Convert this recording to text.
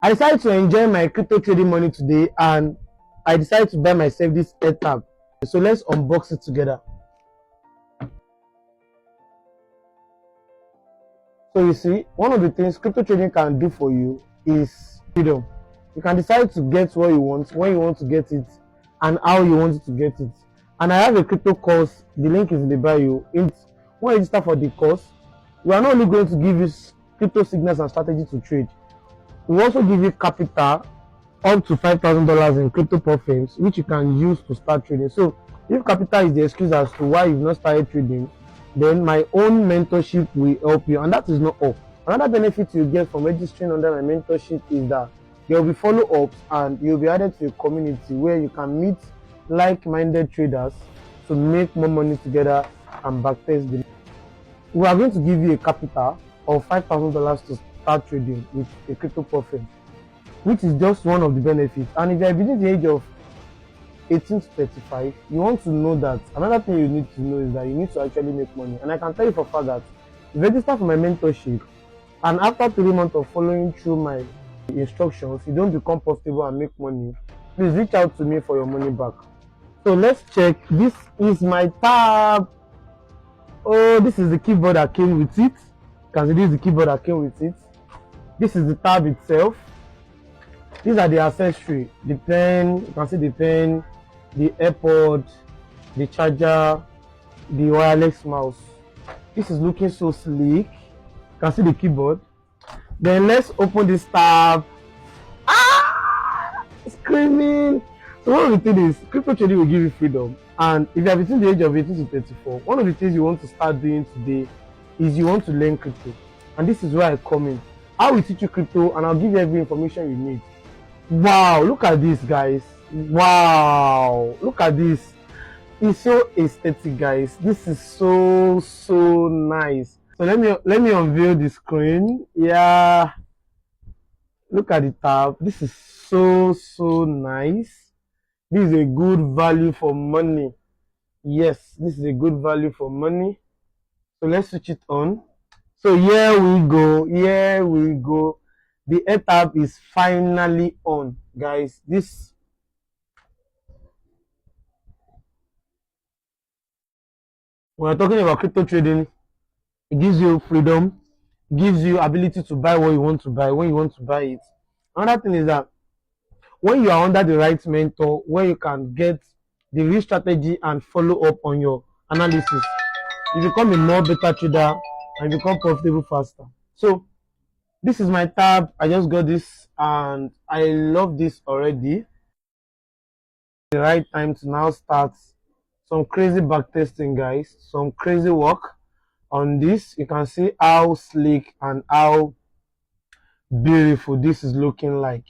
I decided to enjoy my crypto trading money today, and I decided to buy myself this tab. So let's unbox it together. So you see, one of the things crypto trading can do for you is freedom. You can decide to get what you want, when you want to get it, and how you want to get it. And I have a crypto course. The link is in the bio. When you register for the course, we are not only going to give you crypto signals and strategy to trade. We also give you capital up to $5,000 in crypto profits, which you can use to start trading. So if capital is the excuse as to why you've not started trading, then my own mentorship will help you. And that is not all. Another benefit you get from registering under my mentorship is that there will be follow-ups, and you'll be added to a community where you can meet like-minded traders to make more money together and backtest them. We are going to give you a capital of $5,000 to start trading with a crypto profit, which is just one of the benefits. And if you are within the age of 18 to 35, you want to know that another thing you need to know is that you need to actually make money. And I can tell you for a fact that if you register for my mentorship, and after 3 months of following through my instructions, you don't become profitable and make money, please reach out to me for your money back. So let's check. This is my tab. Oh, this is the keyboard that came with it. You can see this is the keyboard that came with it. This is the tab itself. These are the accessories. The pen, you can see the pen, the AirPod, the charger, the wireless mouse. This is looking so sleek. You can see the keyboard. Then let's open this tab. Screaming. So one of the things is crypto trading will give you freedom. And if you are between the age of 18 to 34, one of the things you want to start doing today is you want to learn crypto. And this is where I come in. I will teach you crypto, and I'll give you every information you need. Wow, look at this, guys. Wow, look at this. It's so aesthetic, guys. This is so nice. So let me unveil the screen. Yeah, look at the tab. This is so nice. This is a good value for money. Yes, this is a good value for money. So let's switch it on. So here we go. The tab is finally on, guys. When we're talking about crypto trading, it gives you freedom, gives you ability to buy what you want to buy when you want to buy it. Another thing is that when you are under the right mentor, where you can get the real strategy and follow up on your analysis, you become a more better trader and become profitable faster. So this is my tab. I just got this and I love this already. The right time to now start some crazy backtesting, guys. Some crazy work on this. You can see how sleek and how beautiful this is looking like.